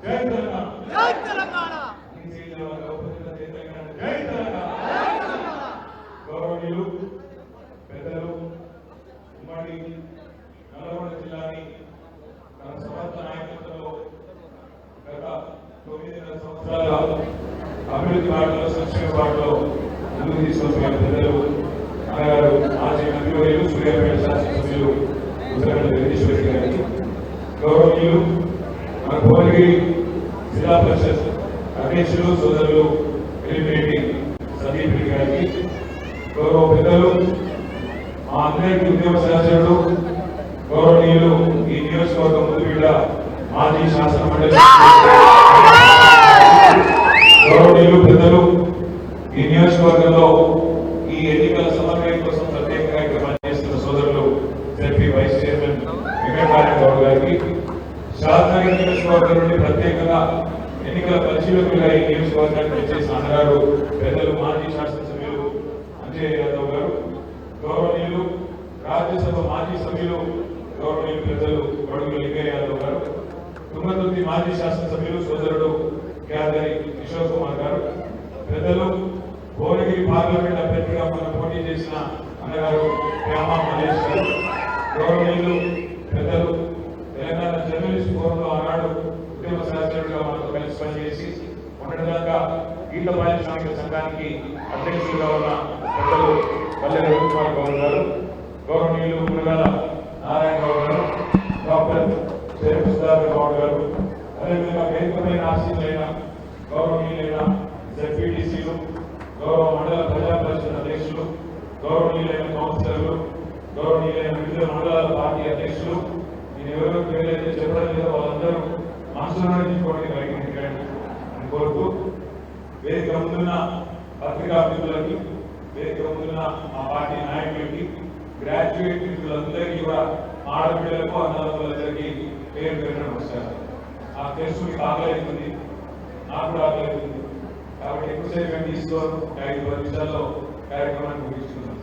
జై తెలంగాణ జై తెలంగాణ జై తెలంగాణ గౌరవనీయులు పెద్దలు ఉమ్మడి నల్గొండ జిల్లాని తన సమర్థ నాయకత్వంలో గత 9 సంవత్సరాల అభివృద్ధి బాటలో సంక్షేమ బాటలో ముందుకు తీసుకొచ్చిన పెద్దలు అన్నగారు మాజీ మంత్రివర్యులు సూర్యాపేట శాసనసభ్యులు ఉత్తరాఖండ్ జగదీశ్వర్ రెడ్డి గారికి, గౌరవనీయులు మన భువనగిరి జిల్లా పరిషత్ అధ్యక్షులు సోదరులు ఎలిమినేటి సందీప్ రెడ్డి గారికి, గౌరవ పెద్దలు మా అందరికీ ఉద్యమ సహచరుడు గౌరవనీయులు ఈ నియోజకవర్గం ముద్దుబిడ్డ మాజీ శాసన మండలి గౌరవనీయులు పెద్దలు ఈ నియోజకవర్గంలో ఈ ఎన్నికల సమన్వయం కోసం ప్రత్యేకంగా ఇక్కడ పనిచేస్తున్న సోదరులు ZP vice chairman Venkatanarayana Goud గారికి, శాసనసభ నియోజకవర్గం నుండి ప్రత్యేకంగా ఎన్నికల పరిశీలకులుగా ఈ నియోజకవర్గానికి వచ్చేసిన అన్నగారు పెద్దలు మాజీ శాసనసభ్యులు అంజయ్ యాదవ్ గారు, గౌరవనీయులు రాజ్యసభ మాజీ సభ్యులు గౌరవనీయులు పెద్దలు బడుగు లింగయ్య యాదవ్ గారు, తుంగతుర్తి మాజీ శాసనసభ్యులు సోదరుడు కేదారి కిషోర్ కుమార్ గారు, పెద్దలు భువనగిరి పార్లమెంట్ అభ్యర్థిగా మనం పోటీ చేసిన అన్నగారు శ్యామా మహేష్ గారు, గౌరవనీయులు పెద్దలు తెలంగాణ జర్నలిస్ట్ ఫోరంలో ఆనాడు ఉద్యమ సహచరుడుగా మనతో కలిసి పనిచేసి మొన్నటిదాకా గీత పారిశ్రామిక సంఘానికి అధ్యక్షులుగా ఉన్న పెద్దలు పల్లె రవికుమార్ గౌడ్ గారు, గౌరవనీయులు మునగాల నారాయణ గౌడ్ గారు, డాక్టర్ సుధాకర్ గౌడ్ గారు, అదేవిధంగా వేదికపైన ఆశీనులైన గౌరవనీయులైన జెడ్పీటీసీలు, గౌరవ మండల ప్రజా పరిషత్ అధ్యక్షులు, గౌరవనీయులైన కౌన్సిలర్లు, గౌరవనీయులైన వివిధ మండలాల పార్టీ అధ్యక్షులు, నేను ఎవరో పేర్లైతే చెప్పడం లేదా వాళ్ళందరూ మనసులో తీసుకోవడానికి ప్రయత్నించండి అని కోరుతూ, వేదిక ముందున్న పత్రికా మిత్రులకి, వేదిక ముందున్న మా పార్టీ నాయకులకి, గ్రాడ్యుయేట్ మిత్రులందరికీ కూడా ఆడపిల్లలకు అన్నదమ్ములందరికీ పేరు పేరున నమస్కారం. ఆ తెలుసు మీకు ఆకలిస్తుంది, నాకు కూడా ఆకలిస్తుంది, కాబట్టి ఎక్కువసేపు తీసుకోను 5-10 నిమిషాల్లో కార్యక్రమాన్ని ముగిస్తున్నాం.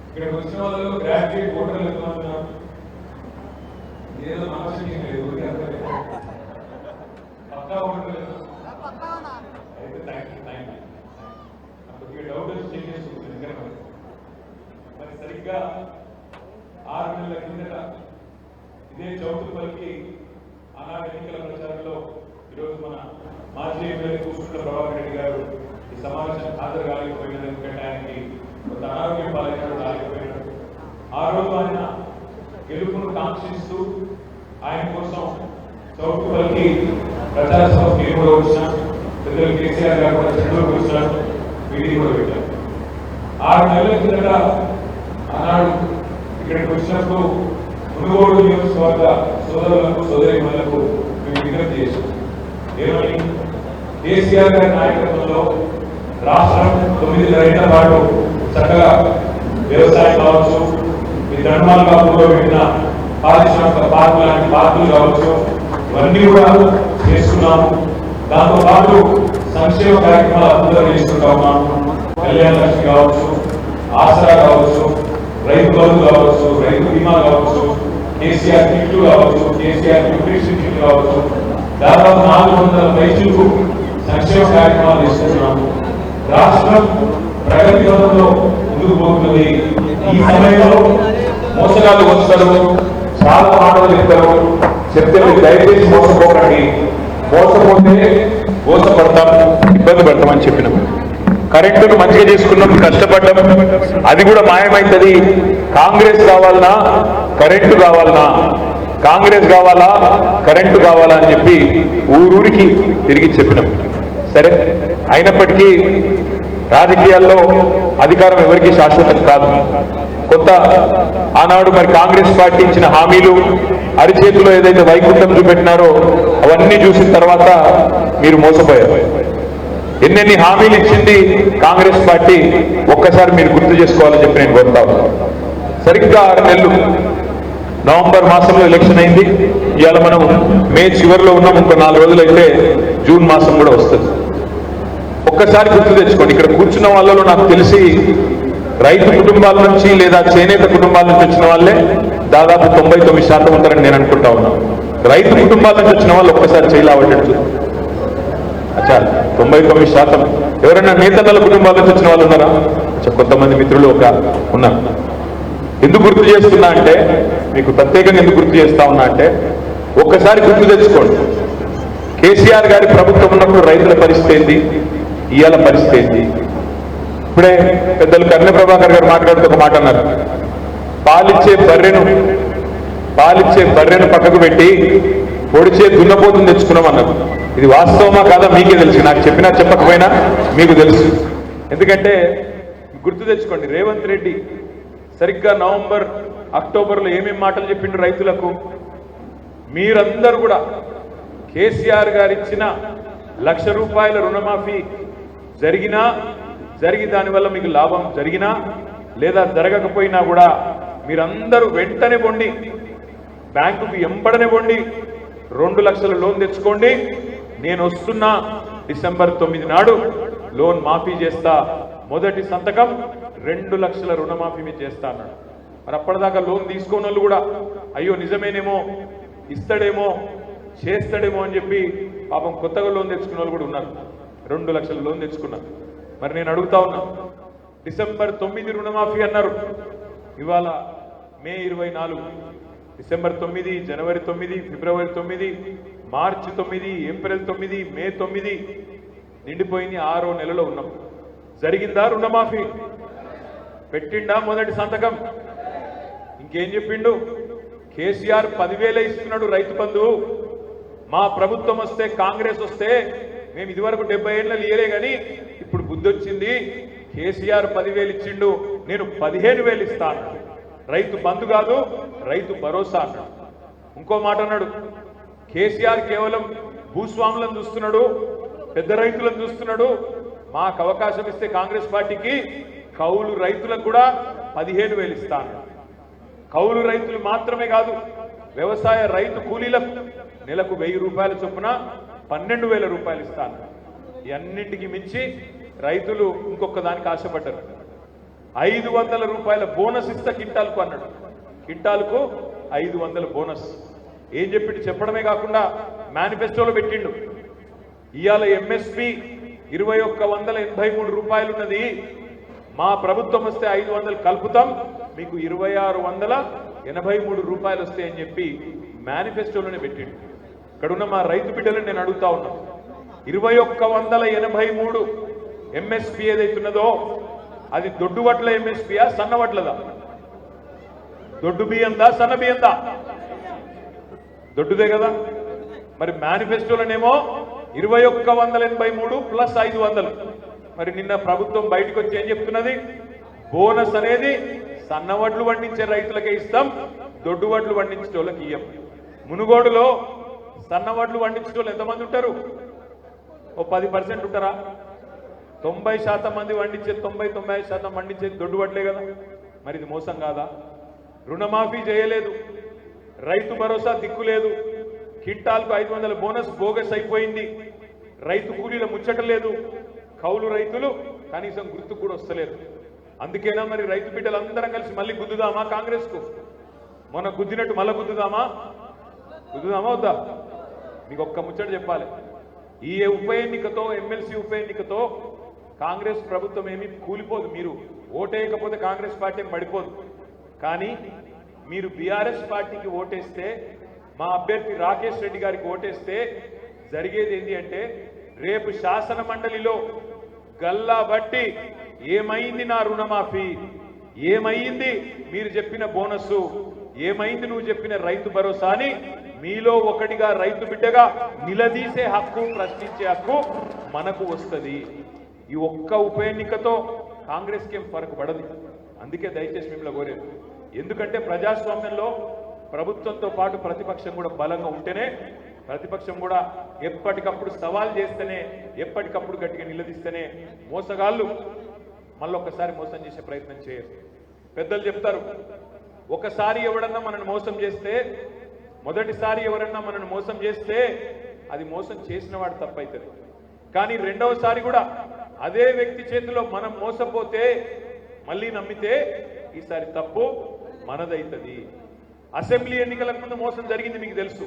ఇక్కడికి వచ్చిన వాళ్ళు గ్రాడ్యుయేట్ ఓటర్లు ఎంతమంటున్నారు? ఏదో నమస్కారం లేదు, పక్కా ఓటర్లు అయితే థ్యాంక్ యూ. నాకు డౌట్ వచ్చి చెక్ చేసుకుంటుంది. మరి సరిగ్గా 6 నెలల కిందట ఇదే చౌటుపల్లికి ఆనాడు ఎన్నికల ప్రచారంలో ఈరోజు మన మాజీ ఎమ్మెల్యే కూసుకుంట్ల ప్రభాకర్ రెడ్డి గారు ఈ సమావేశానికి హాజరు కాలేకపోయినది, ఎందుకంటే ఆయనకి కొంత అనారోగ్యం పాలైనాడు, రాలేకపోయినాడు. ఆ రోజు ఆయన గెలుపును కాంక్షిస్తూ ఆయన కోసం చౌటుపల్లికి ప్రచార సభ మీరు కూడా వచ్చిన పెద్దలు కేసీఆర్ గారు కూడా చెడుకు వచ్చారు, మీటింగ్ కూడా పెట్టారు. 6 నెలల కిందట ఆనాడు ఇక్కడికి వచ్చినప్పుడు మునుగోడు నియోజకవర్గ సోదరులకు సోదరీమణులకు మేము విజ్ఞప్తి చేశాం. ఏమని? కేసీఆర్ గారి నాయకత్వంలో రాష్ట్రం 9 ఏళ్ల పాటు చక్కగా వ్యవసాయం కావచ్చు, ఈ ధర్మాలు కాకుండా పెట్టిన పారిశ్రామిక పార్కులు లాంటి పార్కులు కావచ్చు, ఇవన్నీ కూడా చేస్తున్నాము. దాంతో పాటు సంక్షేమ కార్యక్రమాలు అద్భుతంగా చేసుకుంటా ఉన్నాము. కళ్యాణ లక్ష్మి కావచ్చు, ఆసరా కావచ్చు, రైతు బంధు కావచ్చు, రైతు బీమా కావచ్చు, కేసీఆర్ కిట్లు కావచ్చు, కేసీఆర్ న్యూట్రిషన్ కిట్లు కావచ్చు, దాదాపు 400 రైతులకు సంక్షేమ కార్యక్రమాలు తీసుకుంటున్నాము. రాష్ట్రం ప్రగతి పథంలో ముందుకు పోతుంది. ఈ సమయంలో మోసగాళ్ళు వస్తారు, చాలా మాటలు చెప్తే మీరు దయచేసి మోసపోకండి, మోసపోతే మోసపడతాం, ఇబ్బంది పడతామని చెప్పినాం. కరెంటును మంచిగా తీసుకున్నాం, కష్టపడ్డాం, అది కూడా మాయమైతుంది. కాంగ్రెస్ కావాలన్నా కరెంటు కావాలన్నా, కాంగ్రెస్ కావాలా కరెంటు కావాలా అని చెప్పి ఊరూరికి తిరిగి చెప్పినాం. సరే, అయినప్పటికీ రాజకీయాల్లో అధికారం ఎవరికి శాశ్వతం కాదు. కొత్త ఆనాడు మరి కాంగ్రెస్ పార్టీ ఇచ్చిన హామీలు, అరిచేతిలో ఏదైతే వైకుంఠం చూపెట్టినారో అవన్నీ చూసిన తర్వాత మీరు మోసపోయారు. ఎన్నెన్ని హామీలు ఇచ్చింది కాంగ్రెస్ పార్టీ ఒక్కసారి మీరు గుర్తు చేసుకోవాలని చెప్పి నేను కోరుతాను. సరిగ్గా 6 నెలలు, నవంబర్ మాసంలో ఎలక్షన్ అయింది, ఇవాళ మనం మే చివరిలో ఉన్నాం, ఇంకో 4 రోజులు అయితే జూన్ మాసం కూడా వస్తుంది. ఒక్కసారి గుర్తు తెచ్చుకోండి. ఇక్కడ కూర్చున్న వాళ్ళలో నాకు తెలిసి రైతు కుటుంబాల నుంచి లేదా చేనేత కుటుంబాల నుంచి వచ్చిన వాళ్ళే దాదాపు 99% ఉంటారని నేను అనుకుంటా ఉన్నాను. రైతు కుటుంబాల నుంచి వచ్చిన వాళ్ళు ఒక్కసారి చేయలేవట్టు 99%. ఎవరైనా నేతన్నల కుటుంబాల నుంచి వచ్చిన వాళ్ళు ఉన్నారా? కొంతమంది మిత్రులు ఉన్నారు. ఎందుకు గుర్తు చేస్తున్నా అంటే, మీకు ప్రత్యేకంగా ఎందుకు గుర్తు చేస్తా ఉన్నా అంటే, ఒక్కసారి గుర్తు తెచ్చుకోండి. కేసీఆర్ గారి ప్రభుత్వం ఉన్నప్పుడు రైతుల పరిస్థితి ఏంటి, ఇవాళ పరిస్థితి ఏంటి? ఇప్పుడే పెద్దలు కర్ణ ప్రభాకర్ గారు మాట్లాడుతూ ఒక మాట అన్నారు. పాలిచ్చే బర్రెను పక్కకు పెట్టి పొడిచే దున్నపోతుని తెచ్చుకున్నాం అన్నారు. ఇది వాస్తవమా కాదా మీకే తెలుసు. నాకు చెప్పినా చెప్పకపోయినా మీకు తెలుసు. ఎందుకంటే గుర్తు తెచ్చుకోండి, రేవంత్ రెడ్డి సరిగ్గా నవంబర్ అక్టోబర్లో ఏమేం మాటలు చెప్పిండు రైతులకు. మీరందరూ కూడా కేసీఆర్ గారు ఇచ్చిన ₹1,00,000 రుణమాఫీ జరిగి దానివల్ల మీకు లాభం జరిగినా లేదా జరగకపోయినా కూడా మీరందరూ వెంటనే పొండి బ్యాంకుకు ఎంబడనే పొండి 2 లక్షల లోన్ తెచ్చుకోండి. నేను వస్తున్నా డిసెంబర్ 9 నాడు లోన్ మాఫీ చేస్తా, మొదటి సంతకం 2 లక్షల రుణమాఫీ మీద చేస్తా అన్నాడు. మరి అప్పటిదాకా లోన్ తీసుకోని వాళ్ళు కూడా అయ్యో నిజమేనేమో, ఇస్తాడేమో, చేస్తాడేమో అని చెప్పి పాపం కొత్తగా లోన్ తెచ్చుకున్న వాళ్ళు కూడా ఉన్నారు. 2 లక్షల లోన్ తెచ్చుకున్నారు. మరి నేను అడుగుతా ఉన్నా, డిసెంబర్ 9 రుణమాఫీ అన్నారు, ఇవాళ మే 24, డిసెంబర్ 9, జనవరి 9, ఫిబ్రవరి 9, మార్చి 9, ఏప్రిల్ 9, మే 9 నిండిపోయింది. 6వ నెలలో ఉన్నాం. జరిగిందా రుణమాఫీ? పెట్టిండా మొదటి సంతకం? ఇంకేం చెప్పిండు? కేసీఆర్ 10,000 ఇస్తున్నాడు రైతు బంధు. మా ప్రభుత్వం వస్తే, కాంగ్రెస్ వస్తే మేము ఇదివరకు 70 ఏళ్ళ ఇయ్యలే కానీ ఇప్పుడు బుద్ధి వచ్చింది, కేసీఆర్ 10,000 ఇచ్చిండు, నేను 15,000 ఇస్తా అన్నాడు. రైతు బంధు కాదు, రైతు భరోసా అన్నాడు. ఇంకో మాట అన్నాడు, కేసీఆర్ కేవలం భూస్వాములను చూస్తున్నాడు, పెద్ద రైతులను చూస్తున్నాడు, మాకు అవకాశం ఇస్తే కాంగ్రెస్ పార్టీకి కౌలు రైతులకు కూడా 15,000 ఇస్తా అన్నాడు. కౌలు రైతులు మాత్రమే కాదు, వ్యవసాయ రైతు కూలీలకు నెలకు ₹1,000 చొప్పున 12,000 రూపాయలు ఇస్తా అన్నాడు. ఇవన్నింటికి మించి రైతులు ఇంకొక దానికి ఆశపడ్డారు. ₹500 బోనస్ ఇస్తా కింటాలకు అన్నాడు. కింటాలకు 500 బోనస్. ఏం చెప్పిండు? చెప్పడమే కాకుండా మేనిఫెస్టోలో పెట్టిండు. ఇవాళ ఎంఎస్పి ₹2,183 ఉన్నది, మా ప్రభుత్వం వస్తే 500 కలుపుతాం, మీకు ₹2,683 వస్తాయని చెప్పి మేనిఫెస్టోలోనే పెట్టిండు. ఇక్కడున్న మా రైతు బిడ్డలను నేను అడుగుతా ఉన్నా, 2,183 ఎంఎస్పి ఏదైతున్నదో అది దొడ్డు వడ్ల ఎంఎస్పియా, సన్న వడ్లదా? దొడ్డు బియ్యందా, సన్న బియ్యందా? దొడ్డుదే కదా. మరి మేనిఫెస్టోలోనేమో 2,183 ప్లస్ 500. మరి నిన్న ప్రభుత్వం బయటకు వచ్చి ఏం చెప్తున్నది? బోనస్ అనేది సన్న వడ్లు పండించే రైతులకే ఇస్తాం, దొడ్డు వడ్లు పండించే వాళ్ళకి ఇయ్యం. మునుగోడులో సన్న వడ్లు పండించే వాళ్ళు ఎంతమంది ఉంటారు? ఓ 10% ఉంటారా? 90% మంది పండించే, 90-95% పండించేది దొడ్డు వడ్లే కదా. మరి ఇది మోసం కాదా? రుణమాఫీ చేయలేదు, రైతు భరోసా దిక్కు లేదు, కింటాల్కు 500 బోనస్ బోగస్ అయిపోయింది, రైతు కూలీల ముచ్చట లేదు, కౌలు రైతులు కనీసం గుర్తుకు కూడా వస్తలేరు. అందుకేనా మరి రైతు బిడ్డలందరం కలిసి మళ్ళీ గుద్దుదామా కాంగ్రెస్ కు? మొన్న గుద్దినట్టు మళ్ళీ గుద్దుదామా వద్దా? మీకు ఒక్క ముచ్చట చెప్పాలి, ఈ ఉప ఎన్నికతో, ఎమ్మెల్సీ ఉప ఎన్నికతో కాంగ్రెస్ ప్రభుత్వం ఏమీ కూలిపోదు. మీరు ఓటేయకపోతే కాంగ్రెస్ పార్టీ పడిపోదు. కానీ మీరు బీఆర్ఎస్ పార్టీకి ఓటేస్తే, మా అభ్యర్థి రాకేష్ రెడ్డి గారికి ఓటేస్తే జరిగేది ఏంటి అంటే, రేపు శాసన మండలిలో గల్లా బట్టి ఏమైంది నా రుణమాఫీ, ఏమైంది మీరు చెప్పిన బోనస్, ఏమైంది నువ్వు చెప్పిన రైతు భరోసా అని మీలో ఒకటిగా రైతు బిడ్డగా నిలదీసే హక్కు, ప్రశ్నించే హక్కు మనకు వస్తుంది. ఈ ఒక్క ఉప ఎన్నికతో కాంగ్రెస్కి ఏం ఫరక్ పడదు. అందుకే దయచేసి మిమ్మల్ని కోరేది, ఎందుకంటే ప్రజాస్వామ్యంలో ప్రభుత్వంతో పాటు ప్రతిపక్షం కూడా బలంగా ఉంటేనే, ప్రతిపక్షం కూడా ఎప్పటికప్పుడు సవాల్ చేస్తేనే, ఎప్పటికప్పుడు గట్టిగా నిలదీస్తేనే మోసగాళ్ళు మళ్ళొక్కసారి మోసం చేసే ప్రయత్నం చేయరు. పెద్దలు చెప్తారు, ఒకసారి ఎవడన్నా మనల్ని మోసం చేస్తే, మొదటిసారి ఎవరన్నా మనల్ని మోసం చేస్తే అది మోసం చేసిన వాడు తప్పైతుంది. కానీ రెండవసారి కూడా అదే వ్యక్తి చేతిలో మనం మోసపోతే, మళ్ళీ నమ్మితే ఈసారి తప్పు మనదైతుంది. అసెంబ్లీ ఎన్నికలకు ముందు మోసం జరిగింది మీకు తెలుసు.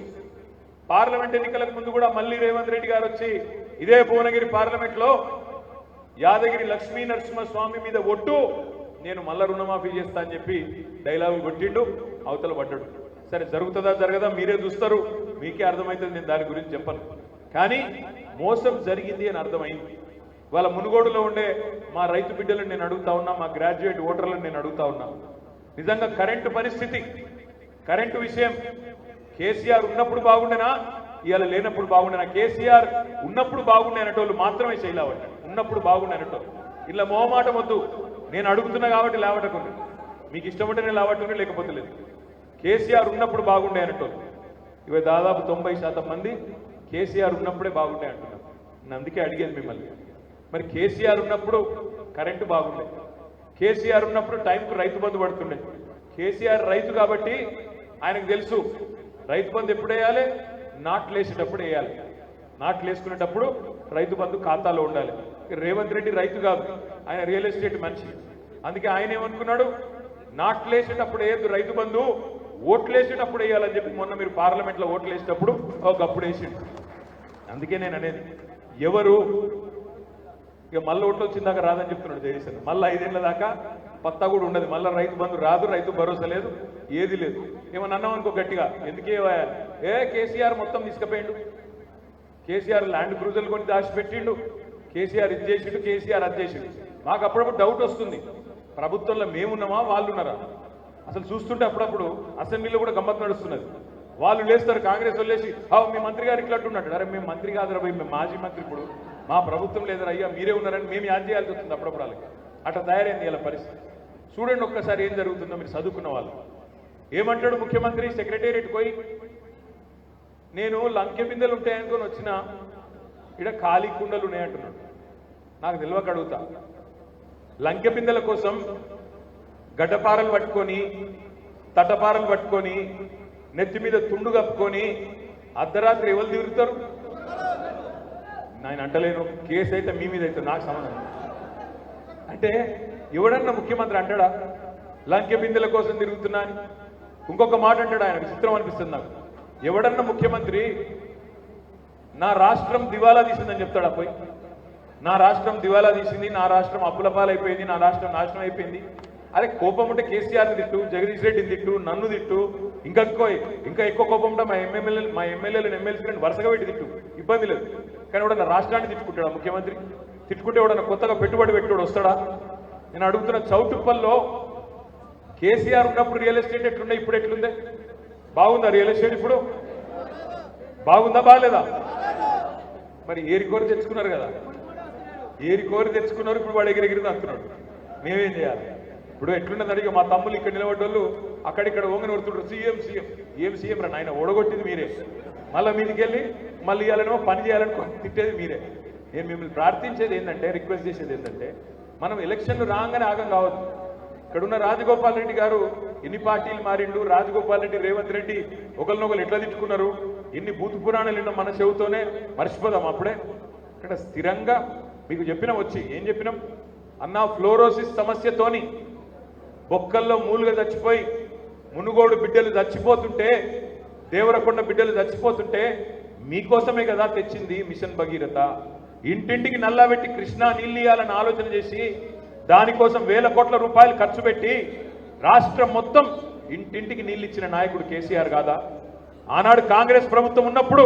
పార్లమెంట్ ఎన్నికలకు ముందు కూడా మళ్ళీ రేవంత్ రెడ్డి గారు వచ్చి ఇదే భువనగిరి పార్లమెంట్ లో యాదగిరి లక్ష్మీ నరసింహస్వామి మీద ఒట్టు నేను మళ్ళా రుణమాఫీ చేస్తా అని చెప్పి డైలాగులు కొట్టిండు, అవతల పడ్డాడు. సరే జరుగుతుందా జరగదా మీరే చూస్తారు, మీకే అర్థమవుతుంది, నేను దాని గురించి చెప్పను. కానీ మోసం జరిగింది అని అర్థమైంది. వాళ్ళ మునుగోడులో ఉండే మా రైతు బిడ్డలను నేను అడుగుతా ఉన్నా, మా గ్రాడ్యుయేట్ ఓటర్లను నేను అడుగుతా ఉన్నా, నిజంగా కరెంటు పరిస్థితి, కరెంటు విషయం కేసీఆర్ ఉన్నప్పుడు బాగుండేనా ఇవాళ లేనప్పుడు బాగుండేనా? కేసీఆర్ ఉన్నప్పుడు బాగుండే అనేటోళ్ళు మాత్రమే చేయలేవట, ఉన్నప్పుడు బాగుండే అనేటోళ్ళు. ఇలా మోహమాటం వద్దు, నేను అడుగుతున్నా కాబట్టి లేవటకుంది, మీకు ఇష్టం ఉంటే నేను లేవట్టుకుని లేకపోతే లేదు. కేసీఆర్ ఉన్నప్పుడు బాగుండే అనేటోళ్ళు ఇవి దాదాపు 90% మంది కేసీఆర్ ఉన్నప్పుడే బాగుండే అంటున్నారు. నేను అందుకే అడిగేది మిమ్మల్ని, మరి కేసీఆర్ ఉన్నప్పుడు కరెంటు బాగుండే, కేసీఆర్ ఉన్నప్పుడు టైంకు రైతు బంధు పడుతుండే. కేసీఆర్ రైతు కాబట్టి ఆయనకు తెలుసు రైతు బంధు ఎప్పుడు వేయాలి, నాట్లు వేసేటప్పుడు వేయాలి, నాట్లు వేసుకునేటప్పుడు రైతు బంధు ఖాతాలో ఉండాలి. రేవంత్ రెడ్డి రైతు కాదు, ఆయన రియల్ ఎస్టేట్ మనిషి. అందుకే ఆయన ఏమనుకున్నాడు, నాట్లు వేసేటప్పుడు వేయద్దు రైతు బంధు, ఓట్లు వేసేటప్పుడు వేయాలని చెప్పి మొన్న మీరు పార్లమెంట్లో ఓట్లు వేసేటప్పుడు ఒకప్పుడు వేసిండు. అందుకే నేను అనేది, ఎవరు ఇక మళ్ళీ ఓట్లు వచ్చిందాకా రాదని చెప్తున్నాడు జగదీశన్, మళ్ళీ 5 ఏళ్ల దాకా పత్తా కూడా ఉండదు, మళ్ళీ రైతు బంధు రాదు, రైతు భరోసా లేదు, ఏది లేదు. ఏమన్నా అన్నాం అనుకో గట్టిగా, ఎందుకే కేసీఆర్ మొత్తం తీసుకుపోయిండు, కేసీఆర్ ల్యాండ్ క్రూజర్లు కొని దాచిపెట్టిండు, కేసీఆర్ ఇది చేసిండు, కేసీఆర్ అది చేసిండు. మాకు అప్పుడప్పుడు డౌట్ వస్తుంది, ప్రభుత్వంలో మేమున్నామా వాళ్ళు ఉన్నారా? అసలు చూస్తుంటే అప్పుడప్పుడు అసెంబ్లీలో కూడా గమ్మత్తు నడుస్తున్నది. వాళ్ళు లేస్తారు, కాంగ్రెస్ వాళ్ళు లేచి మీ మంత్రి గారు ఇట్లా ఉన్నాడు, అరే మేము మంత్రి కాదురా పోయి, మేము మాజీ మంత్రి, ఇప్పుడు మా ప్రభుత్వం లేదరా అయ్యా మీరే ఉన్నారని మేము యాద్ చేయాల్సి వస్తుంది అప్పుడప్పుడు. వాళ్ళకి అట్లా తయారైంది ఇలా పరిస్థితి. చూడండి ఒక్కసారి ఏం జరుగుతుందో, మీరు చదువుకున్న వాళ్ళు. ఏమంటాడు ముఖ్యమంత్రి సెక్రటేరియట్ పోయి, నేను లంకె బిందెలు ఉంటాయనుకొని వచ్చిన ఇక్కడ ఖాళీ కుండలు ఉన్నాయంటున్నాడు. నాకు తెలియక అడుగుతా, లంకె బిందెల కోసం గడ్డపారలు పట్టుకొని తట్టపారలు పట్టుకొని నెత్తి మీద తుండు కప్పుకొని అర్ధరాత్రి ఎవరు తిరుగుతారు? నేను అంటలేను, కేసు అయితే మీ మీద అయితే నాకు సంబంధం. అంటే ఎవడన్నా ముఖ్యమంత్రి అంటాడా లంకె బిందెల కోసం తిరుగుతున్నా అని? ఇంకొక మాట అంటాడు, ఆయన విచిత్రం అనిపిస్తుంది నాకు. ఎవడన్నా ముఖ్యమంత్రి నా రాష్ట్రం దివాలా తీసిందని చెప్తాడా పోయి? నా రాష్ట్రం దివాలా తీసింది, నా రాష్ట్రం అప్పుల పాలైపోయింది, నా రాష్ట్రం నాశనం అయిపోయింది. అరే కోపం ఉంటే కేసీఆర్ని తిట్టు, జగదీష్ రెడ్డిని తిట్టు, నన్ను తిట్టు, ఇంకా ఎక్కువ కోపం ఉంటే మా ఎమ్మెల్యేలను ఎమ్మెల్సీలను వరుసగా పెట్టి తిట్టు, ఇబ్బంది లేదు. కానీ ఎవడన్నా రాష్ట్రాన్ని తిట్టుకుంటాడా ముఖ్యమంత్రి? తిట్టుకుంటే ఎవడన్నా కొత్తగా పెట్టుబడి పెట్టుబడి వస్తాడా? నేను అడుగుతున్న చౌటుప్పల్లో కేసీఆర్ ఉన్నప్పుడు రియల్ ఎస్టేట్ ఎట్లుండే, ఇప్పుడు ఎట్లుందే? బాగుందా రియల్ ఎస్టేట్? ఇప్పుడు బాగుందా బాగాలేదా? మరి ఏరికోరి తెచ్చుకున్నారు కదా, ఏరికోరి తెచ్చుకున్నారు, ఇప్పుడు వాడు ఎగిరెగిరి అంటున్నాడు. మేమేం చేయాలి? ఇప్పుడు ఎట్లున్నది అడిగి మా తమ్ముళ్ళు ఇక్కడ నిలబడ్డోళ్ళు అక్కడిక్కడ ఓంగని కొడుతుంటారు, సీఎం సీఎం. ఏం సీఎం రా నాయన, ఓడగొట్టింది మీరే, మళ్ళీ మీదికి వెళ్ళి మళ్ళీ ఇవ్వాలనేమో పని చేయాలని తిట్టేది మీరే. నేను మిమ్మల్ని ప్రార్థించేది ఏంటంటే, రిక్వెస్ట్ చేసేది ఏంటంటే, మనం ఎలక్షన్లు రాగానే ఆగం కావద్దు. ఇక్కడున్న రాజగోపాల్ రెడ్డి గారు ఎన్ని పార్టీలు మారిండు, రాజగోపాల్ రెడ్డి రేవంత్ రెడ్డి ఒకరినొకరు ఎట్లా తిట్టుకున్నారు, ఎన్ని బూతు పురాణాలు ఎన్నో మన చెవుతోనే మర్చిపోదాం. అప్పుడే ఇక్కడ స్థిరంగా మీకు చెప్పినాం, వచ్చి ఏం చెప్పినాం అన్నా, ఫ్లోరోసిస్ సమస్యతోని బొక్కల్లో మూలుగా చచ్చిపోయి మునుగోడు బిడ్డలు చచ్చిపోతుంటే, దేవరకొండ బిడ్డలు చచ్చిపోతుంటే మీకోసమే కదా తెచ్చింది మిషన్ భగీరథ. ఇంటింటికి నల్లాబెట్టి కృష్ణా నీళ్ళు ఇవ్వాలని ఆలోచన చేసి దానికోసం వేల కోట్ల రూపాయలు ఖర్చు పెట్టి రాష్ట్రం మొత్తం ఇంటింటికి నీళ్ళు ఇచ్చిన నాయకుడు కేసీఆర్ కాదా? ఆనాడు కాంగ్రెస్ ప్రభుత్వం ఉన్నప్పుడు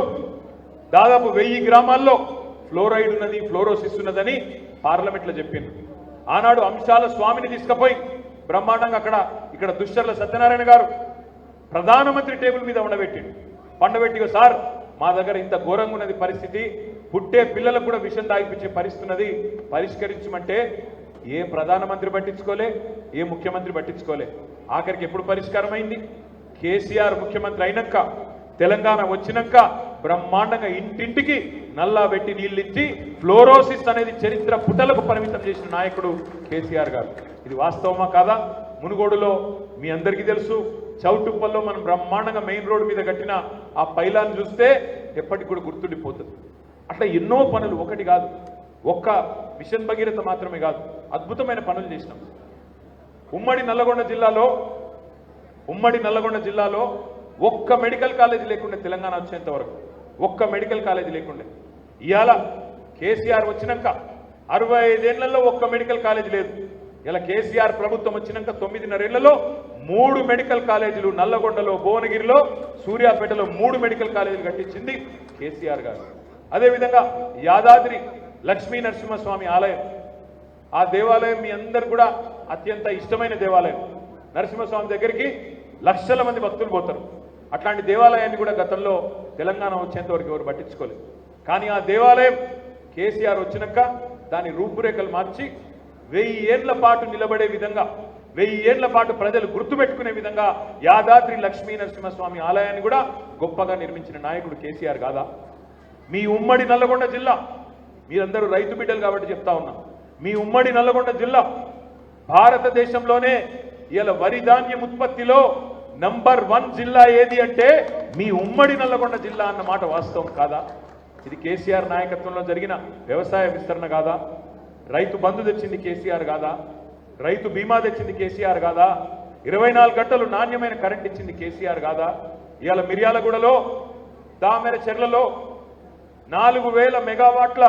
దాదాపు 1000 గ్రామాల్లో ఫ్లోరైడ్ ఉన్నది, ఫ్లోరోసిస్ ఉన్నదని పార్లమెంట్లో చెప్పింది. ఆనాడు అంశాల స్వామిని తీసుకుపోయి బ్రహ్మాండంగా ఇక్కడ దుశ్చర్ల సత్యనారాయణ గారు ప్రధానమంత్రి టేబుల్ మీద పండబెట్టి సార్ మా దగ్గర ఇంత ఘోరంగా ఉన్నది పరిస్థితి, పుట్టే పిల్లలకు కూడా విషం తాగిపించే పరిస్థితి ఉన్నది, పరిష్కరించమంటే ఏ ప్రధానమంత్రి పట్టించుకోలే, ఏ ముఖ్యమంత్రి పట్టించుకోలే. ఆఖరికి ఎప్పుడు పరిష్కారం అయింది? కేసీఆర్ ముఖ్యమంత్రి అయినాక, తెలంగాణ వచ్చినాక బ్రహ్మాండంగా ఇంటింటికి నల్లా పెట్టి నీళ్ళిచ్చి ఫ్లోరోసిస్ అనేది చరిత్ర పుటలకు పరిమితం చేసిన నాయకుడు కేసీఆర్ గారు. ఇది వాస్తవమా కాదా? మునుగోడులో మీ అందరికీ తెలుసు, చౌటుప్పల్లో మనం బ్రహ్మాండంగా మెయిన్ రోడ్డు మీద కట్టిన ఆ పైలాన్ని చూస్తే ఎప్పటికి కూడా గుర్తుండిపోతుంది. అట్లా ఎన్నో పనులు, ఒకటి కాదు, ఒక్క మిషన్ భగీరథ మాత్రమే కాదు, అద్భుతమైన పనులు చేసినాం. ఉమ్మడి నల్లగొండ జిల్లాలో ఒక్క మెడికల్ కాలేజీ లేకుండే, తెలంగాణ వచ్చేంత వరకు ఒక్క మెడికల్ కాలేజీ లేకుండే. ఇవాళ కేసీఆర్ వచ్చినాక 65 ఏళ్లలో ఒక్క మెడికల్ కాలేజ్ లేదు. ఇలా కేసీఆర్ ప్రభుత్వం వచ్చినాక 9.5 ఏళ్లలో 3 మెడికల్ కాలేజీలు నల్లగొండలో, భువనగిరిలో, సూర్యాపేటలో 3 మెడికల్ కాలేజీలు కట్టించింది కేసీఆర్ గారు. అదేవిధంగా యాదాద్రి లక్ష్మీ నరసింహస్వామి ఆలయం, ఆ దేవాలయం మీ అందరు కూడా అత్యంత ఇష్టమైన దేవాలయం. నరసింహస్వామి దగ్గరికి లక్షల మంది భక్తులు పోతారు. అట్లాంటి దేవాలయాన్ని కూడా గతంలో తెలంగాణ వచ్చేంత వరకు ఎవరు పట్టించుకోలేదు. కానీ ఆ దేవాలయం కేసీఆర్ వచ్చినాక దాని రూపురేఖలు మార్చి 1000 ఏళ్ల పాటు నిలబడే విధంగా, 1000 ఏళ్ల పాటు ప్రజలు గుర్తుపెట్టుకునే విధంగా యాదాద్రి లక్ష్మీ నరసింహస్వామి ఆలయాన్ని కూడా గొప్పగా నిర్మించిన నాయకుడు కేసీఆర్ కాదా? మీ ఉమ్మడి నల్లగొండ జిల్లా, మీరందరూ రైతు బిడ్డలు కాబట్టి చెప్తా ఉన్నాం, మీ ఉమ్మడి నల్లగొండ జిల్లా భారతదేశంలోనే ఇలా వరి ధాన్యం ఉత్పత్తిలో నంబర్ 1 జిల్లా ఏది అంటే మీ ఉమ్మడి నల్లగొండ జిల్లా అన్న మాట వాస్తవం కాదా? ఇది కేసీఆర్ నాయకత్వంలో జరిగిన వ్యవసాయ విస్తరణ కాదా? రైతు బంధు తెచ్చింది కేసీఆర్ కాదా? రైతు బీమా తెచ్చింది కేసీఆర్ కాదా? 24 గంటలు నాణ్యమైన కరెంట్ ఇచ్చింది కేసీఆర్ కాదా? ఇవాళ మిర్యాలగూడలో, దామెర చెర్లలో 4000 మెగావాట్ల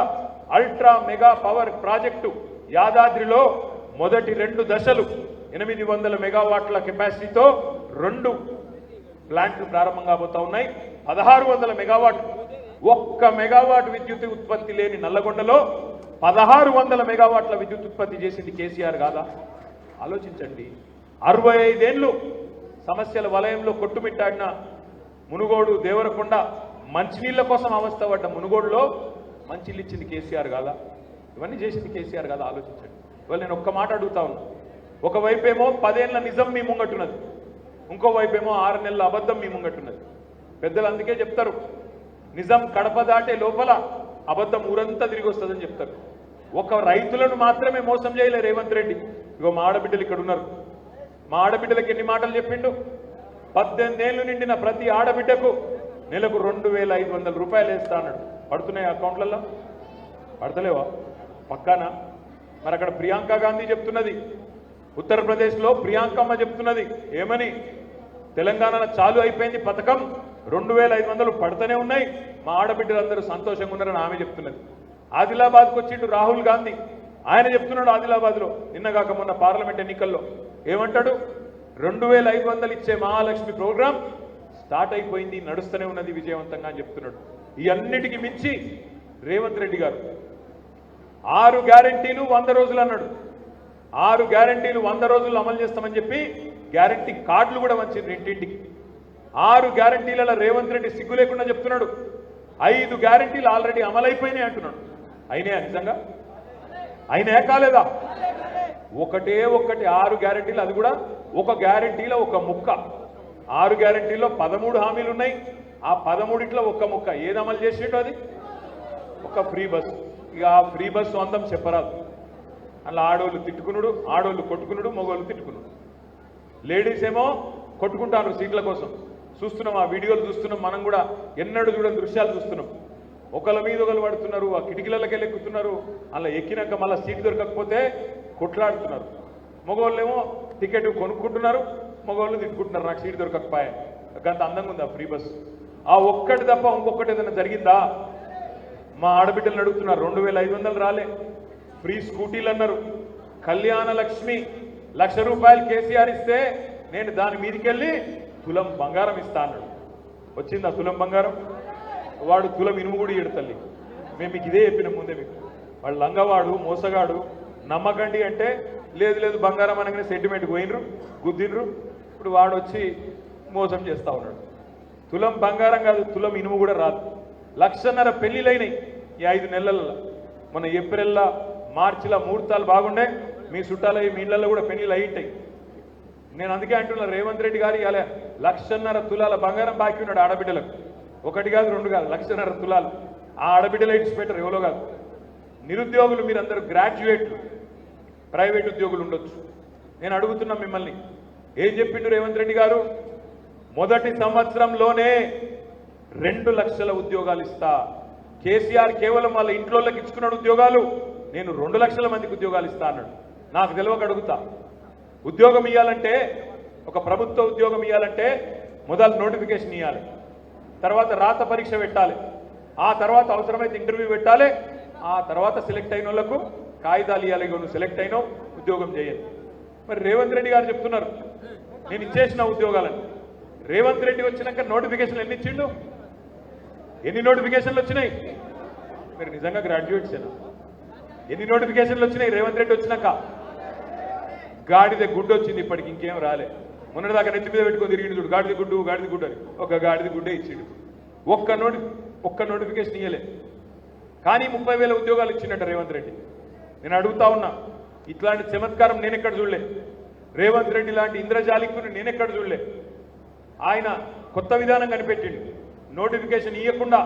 అల్ట్రా మెగా పవర్ ప్రాజెక్టు, యాదాద్రిలో మొదటి 2 దశలు 800 మెగావాట్ల కెపాసిటీతో 2 ప్లాంట్లు ప్రారంభం కాబోతా ఉన్నాయి. 1600 మెగావాట్, 1 మెగావాట్ విద్యుత్ ఉత్పత్తి లేని నల్లగొండలో 1600 మెగావాట్ల విద్యుత్ ఉత్పత్తి చేసింది కేసీఆర్ కాదా? ఆలోచించండి. 65 ఏళ్లు సమస్యల వలయంలో కొట్టుమిట్టాడిన మునుగోడు, దేవరకొండ, మంచినీళ్ల కోసం అవస్థ పడ్డ మునుగోడులో మంచినీళ్ళు ఇచ్చింది కేసీఆర్ కాదా? ఇవన్నీ చేసింది కేసీఆర్ కాదా? ఆలోచించండి. ఇవాళ నేను ఒక్క మాట అడుగుతా ఉన్నా. ఒకవైపేమో 10 ఏళ్ల నిజం మీ ముంగట్టున్నది, ఇంకోవైపేమో 6 నెలల అబద్ధం మీ ముంగట్టున్నది. పెద్దలు అందుకే చెప్తారు, నిజం కడప దాటే లోపల అబద్ధం ఊరంతా తిరిగి వస్తుందని చెప్తారు. ఒక రైతులను మాత్రమే మోసం చేయలే రేవంత్ రెడ్డి. ఇగో మా ఆడబిడ్డలు ఇక్కడ ఉన్నారు. మా ఆడబిడ్డలకు ఎన్ని మాటలు చెప్పిండు? 18 ఏళ్లు నిండిన ప్రతి ఆడబిడ్డకు నెలకు 2500 రూపాయలు వేస్తా అన్నాడు. పడుతున్నాయి అకౌంట్లలో? పడతలేవా? పక్కానా? మరి అక్కడ ప్రియాంక గాంధీ చెప్తున్నది, ఉత్తరప్రదేశ్లో ప్రియాంకమ్మ చెప్తున్నది ఏమని? తెలంగాణలో చాలు అయిపోయింది పథకం, 2500 పడుతూనే ఉన్నాయి, మా ఆడబిడ్డలందరూ సంతోషంగా ఉన్నారని ఆమె చెప్తున్నది. ఆదిలాబాద్కు వచ్చిండు రాహుల్ గాంధీ, ఆయన చెప్తున్నాడు ఆదిలాబాద్లో నిన్నగాక మొన్న పార్లమెంట్ ఎన్నికల్లో ఏమంటాడు? 2500 ఇచ్చే మహాలక్ష్మి ప్రోగ్రాం స్టార్ట్ అయిపోయింది, నడుస్తూనే ఉన్నది విజయవంతంగా అని చెప్తున్నాడు. ఈ అన్నిటికీ మించి రేవంత్ రెడ్డి గారు 6 గ్యారెంటీలు 100 రోజులు అన్నాడు. 6 గ్యారెంటీలు 100 రోజులు అమలు చేస్తామని చెప్పి గ్యారెంటీ కార్డులు కూడా వంచింది ఇంటింటికి. 6 గ్యారెంటీలలో రేవంత్ రెడ్డి సిగ్గు లేకుండా చెప్తున్నాడు 5 గ్యారెంటీలు ఆల్రెడీ అమలైపోయినాయి అంటున్నాడు. అయినా నిజంగా? అయినా కాలేదా? ఒకటే ఒక్కటి 6 గ్యారెంటీలు, అది కూడా ఒక గ్యారెంటీలో ఒక ముక్క. 6 గ్యారెంటీల్లో 13 హామీలు ఉన్నాయి, ఆ 13లో ఒక్క ముక్క. ఏది అమలు చేసిండో అది? ఒక ఫ్రీ బస్సు. ఇక ఆ ఫ్రీ బస్సు అందం చెప్పరాదు. అలా ఆడోళ్ళు తిట్టుకున్నాడు, ఆడోళ్ళు కొట్టుకున్నాడు, మగోళ్ళు తిట్టుకున్నాడు. లేడీస్ ఏమో కొట్టుకుంటారు సీట్ల కోసం. చూస్తున్నాం, ఆ వీడియోలు చూస్తున్నాం, మనం కూడా ఎన్నడూ చూడని దృశ్యాలు చూస్తున్నాం. ఒకళ్ళ మీద ఒకళ్ళు పడుతున్నారు, ఆ కిటికీలకే ఎక్కుతున్నారు, అలా ఎక్కినాక మళ్ళీ సీట్ దొరకకపోతే కొట్లాడుతున్నారు. మగవాళ్ళేమో టికెట్ కొనుక్కుంటున్నారు, మగవాళ్ళు తిట్టుకుంటున్నారు నాకు సీట్ దొరకకపోయా. అంత అందంగా ఉంది ఆ ఫ్రీ బస్సు. ఆ ఒక్కటి తప్ప ఇంకొకటి ఏదైనా జరిగిందా? మా ఆడబిడ్డలను అడుగుతున్నారు, 2500 రాలే, ఫ్రీ స్కూటీలు అన్నారు, కళ్యాణ లక్ష్మి 1,00,000 రూపాయలు కేసీఆర్ ఇస్తే నేను దాని మీదకెళ్ళి తులం బంగారం ఇస్తా అన్నాడు. వచ్చిందా తులం బంగారం? వాడు తులం ఇనుము కూడా ఇయ్యడు తల్లి. మేము మీకు ఇదే చెప్పిన ముందే, మీకు వాడు లంగవాడు, మోసగాడు. నమ్మకండి అంటే లేదు లేదు బంగారం అనగానే సెంటిమెంట్కి పోయినరు, గుద్దినరు. ఇప్పుడు వాడు వచ్చి మోసం చేస్తా ఉన్నాడు. తులం బంగారం కాదు, తులం ఇనుము కూడా రాదు. 1,50,000 పెళ్లిలైనాయి ఈ 5 నెలల్లో. మన ఏప్రిల్లో, మార్చిలో ముహూర్తాలు బాగుండే, మీ చుట్టాల మీ ఇళ్లలో కూడా పెళ్లిలు అయ్యింటాయి. నేను అందుకే అంటున్నా, రేవంత్ రెడ్డి గారు ఇలా 1,50,000 తులాల బంగారం బాకీ ఉన్నాడు ఆడబిడ్డలకు. 1 కాదు 2 కాదు, 1,50,000 తులాలు. ఆ ఆడబిడ్డలు ఇడిచిపెట్టరు, ఎవరో కాదు. నిరుద్యోగులు మీరందరూ గ్రాడ్యుయేట్లు, ప్రైవేట్ ఉద్యోగులు ఉండొచ్చు. నేను అడుగుతున్నా మిమ్మల్ని, ఏం చెప్పిండు రేవంత్ రెడ్డి గారు? మొదటి సంవత్సరంలోనే 2 లక్షల ఉద్యోగాలు ఇస్తా. కేసీఆర్ కేవలం వాళ్ళ ఇంట్లోకి ఇచ్చుకున్నాడు ఉద్యోగాలు, నేను 2 లక్షల మందికి ఉద్యోగాలు ఇస్తా అన్నాడు. నాకు తెలియక అడుగుతా, ఉద్యోగం ఇవ్వాలంటే, ఒక ప్రభుత్వ ఉద్యోగం ఇవ్వాలంటే మొదలు నోటిఫికేషన్ ఇవ్వాలి, తర్వాత రాత పరీక్ష పెట్టాలి, ఆ తర్వాత అవసరమైతే ఇంటర్వ్యూ పెట్టాలి, ఆ తర్వాత సెలెక్ట్ అయిన వాళ్ళకు కాగితాలు ఇవ్వాలి, నువ్వు సెలెక్ట్ అయినావు ఉద్యోగం చేయాలి. మరి రేవంత్ రెడ్డి గారు చెప్తున్నారు నేను ఇచ్చేసిన ఉద్యోగాలని. రేవంత్ రెడ్డి వచ్చినాక నోటిఫికేషన్లు ఎన్ని ఇచ్చిండు? ఎన్ని నోటిఫికేషన్లు వచ్చినాయి? మీరు నిజంగా గ్రాడ్యుయేట్సేనా? ఎన్ని నోటిఫికేషన్లు వచ్చినాయి రేవంత్ రెడ్డి వచ్చినాక? గాడిద గుడ్డు వచ్చింది, ఇప్పటికి ఇంకేం రాలే. మొన్నటిదాకా నెత్తి మీద పెట్టుకొని తిరిగిండు చూడు, గాడిద గుడ్డు అని. ఒక గాడిద గుడ్డే ఇచ్చిండు, ఒక్క నోటిఫికేషన్ ఇయ్యలే. కానీ 30,000 ఉద్యోగాలు ఇచ్చిండట రేవంత్ రెడ్డి. నేను అడుగుతా ఉన్నా, ఇట్లాంటి చమత్కారం నేనెక్కడ చూడలే. రేవంత్ రెడ్డి లాంటి ఇంద్రజాలికుని నేనెక్కడ చూడలే. ఆయన కొత్త విధానం కనిపెట్టిండు. నోటిఫికేషన్ ఇవ్వకుండా,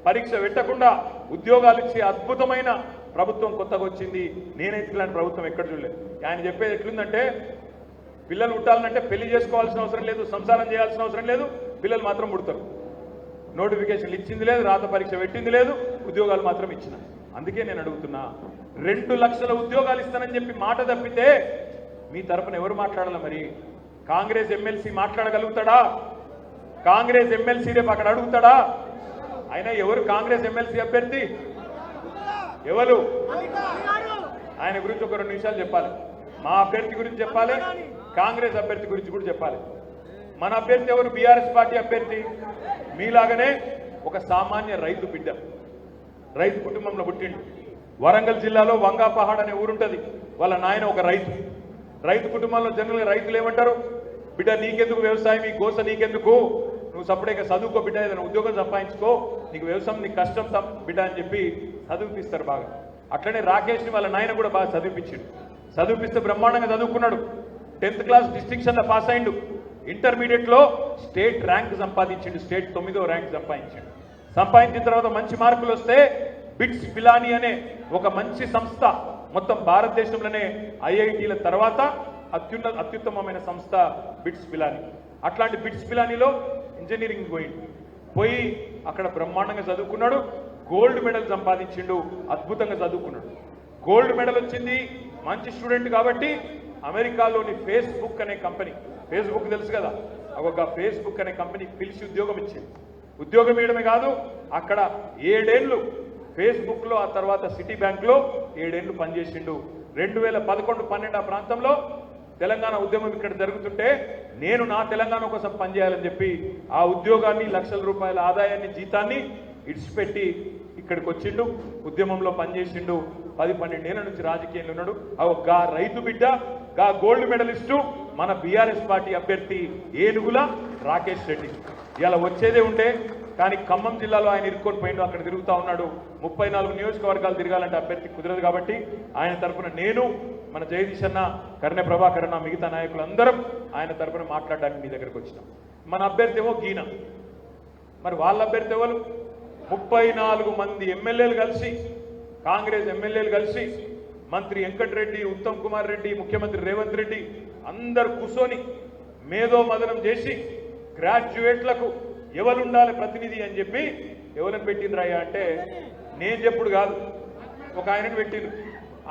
పరీక్ష పెట్టకుండా ఉద్యోగాలు ఇచ్చే అద్భుతమైన ప్రభుత్వం కొత్తగా వచ్చింది. నేనైతే ఇలాంటి ప్రభుత్వం ఎక్కడ చూడలేదు. ఆయన చెప్పేది ఎట్లుందంటే, పిల్లలు పుట్టాలంటే పెళ్లి చేసుకోవాల్సిన అవసరం లేదు, సంసారం చేయాల్సిన అవసరం లేదు, పిల్లలు మాత్రం పుడతారు. నోటిఫికేషన్లు ఇచ్చింది లేదు, రాత పరీక్ష పెట్టింది లేదు, ఉద్యోగాలు మాత్రం ఇచ్చిన. అందుకే నేను అడుగుతున్నా, 2 లక్షల ఉద్యోగాలు ఇస్తానని చెప్పి మాట తప్పితే మీ తరపున ఎవరు మాట్లాడాలి? మరి కాంగ్రెస్ ఎమ్మెల్సీ మాట్లాడగలుగుతాడా? కాంగ్రెస్ ఎమ్మెల్సీ రేపు అక్కడ అడుగుతాడా? అయినా ఎవరు కాంగ్రెస్ ఎమ్మెల్సీ అభ్యర్థి? ఎవరు? ఆయన గురించి ఒక 2 నిమిషాలు చెప్పాలి. మా అభ్యర్థి గురించి చెప్పాలి, కాంగ్రెస్ అభ్యర్థి గురించి కూడా చెప్పాలి. మన అభ్యర్థి ఎవరు? బీఆర్ఎస్ పార్టీ అభ్యర్థి. మీలాగనే ఒక సామాన్య రైతు బిడ్డ, రైతు కుటుంబంలో పుట్టిండు. వరంగల్ జిల్లాలో వంగాపహాడ్ అనే ఊరుంటది. వాళ్ళ నాయన ఒక రైతు కుటుంబంలో జనరల్గా రైతులు ఏమంటారు? బిడ్డ నీకెందుకు వ్యవసాయం, ఈ గోస నీకెందుకు, నువ్వు సపరేట్గా చదువుకో బిడ్డ, ఏదైనా ఉద్యోగం సంపాదించుకో, నీకు వ్యవసాయం నీకు కష్టం బిడ్డ అని చెప్పి చదివిపిస్తారు బాగా. అట్లనే రాకేష్ని వాళ్ళ నాయన కూడా బాగా చదివిపించిండు. చదివిపిస్తే బ్రహ్మాండంగా చదువుకున్నాడు. 10th క్లాస్ డిస్టింక్షన్లో పాస్ అయిండు. ఇంటర్మీడియట్లో స్టేట్ ర్యాంక్ సంపాదించిండు, స్టేట్ 9వ ర్యాంక్ సంపాదించిండు. సంపాదించిన తర్వాత మంచి మార్కులు వస్తే బిట్స్ పిలానీ అనే ఒక మంచి సంస్థ, మొత్తం భారతదేశంలోనే ఐఐటీల తర్వాత అత్యుత్తమమైన సంస్థ బిట్స్ పిలానీ. అట్లాంటి బిట్స్ పిలానీలో ఇంజనీరింగ్ పోయి అక్కడ బ్రహ్మాండంగా చదువుకున్నాడు. గోల్డ్ మెడల్ సంపాదించిండు, అద్భుతంగా చదువుకున్నాడు. గోల్డ్ మెడల్ వచ్చింది, మంచి స్టూడెంట్ కాబట్టి అమెరికాలోని ఫేస్బుక్ అనే కంపెనీ, ఫేస్బుక్ తెలుసు కదా, ఒక ఫేస్బుక్ అనే కంపెనీ పిలిచి ఉద్యోగం ఇచ్చింది. ఉద్యోగం ఇవ్వడమే కాదు, అక్కడ 7 ఏళ్ళు ఫేస్బుక్లో, ఆ తర్వాత సిటీ బ్యాంక్లో 7 ఏళ్ళు పనిచేసిండు. 2011-12 ఆ ప్రాంతంలో తెలంగాణ ఉద్యమం ఇక్కడ జరుగుతుంటే నేను నా తెలంగాణ కోసం పనిచేయాలని చెప్పి ఆ ఉద్యోగాన్ని, లక్షల రూపాయల ఆదాయాన్ని, జీతాన్ని ఇడిచిపెట్టి ఇక్కడికి వచ్చిండు. ఉద్యమంలో పనిచేసిండు. 10-12 ఏళ్ల నుంచి రాజకీయంలో ఉన్నాడు. గా రైతు బిడ్డ, గా గోల్డ్ మెడలిస్టు మన బీఆర్ఎస్ పార్టీ అభ్యర్థి ఏనుగుల రాకేష్ రెడ్డి. ఇలా వచ్చేదే ఉంటే, కానీ ఖమ్మం జిల్లాలో ఆయన ఇరుక్కొని పోయిండు, అక్కడ తిరుగుతూ ఉన్నాడు. 34 నియోజకవర్గాలు తిరగాలంటే అభ్యర్థి కుదరదు కాబట్టి ఆయన తరఫున నేను, మన జగదీష్ అన్న, కర్ణె ప్రభాకర్ అన్న, మిగతా నాయకులందరం ఆయన తరఫున మాట్లాడడానికి మీ దగ్గరకు వచ్చినాం. మన అభ్యర్థి ఏమో గీన. మరి వాళ్ళ అభ్యర్థి ఎవరు? 34 మంది ఎమ్మెల్యేలు కలిసి, కాంగ్రెస్ ఎమ్మెల్యేలు కలిసి, మంత్రి వెంకటరెడ్డి, ఉత్తమ్ కుమార్ రెడ్డి, ముఖ్యమంత్రి రేవంత్ రెడ్డి అందరు కూర్చొని మేధో మదనం చేసి గ్రాడ్యుయేట్లకు ఎవరుండాలి ప్రతినిధి అని చెప్పి ఎవరిని పెట్టిండ్రయ్యా అంటే నేను చెప్పుడు కాదు, ఒక ఆయనను పెట్టిండ్రు.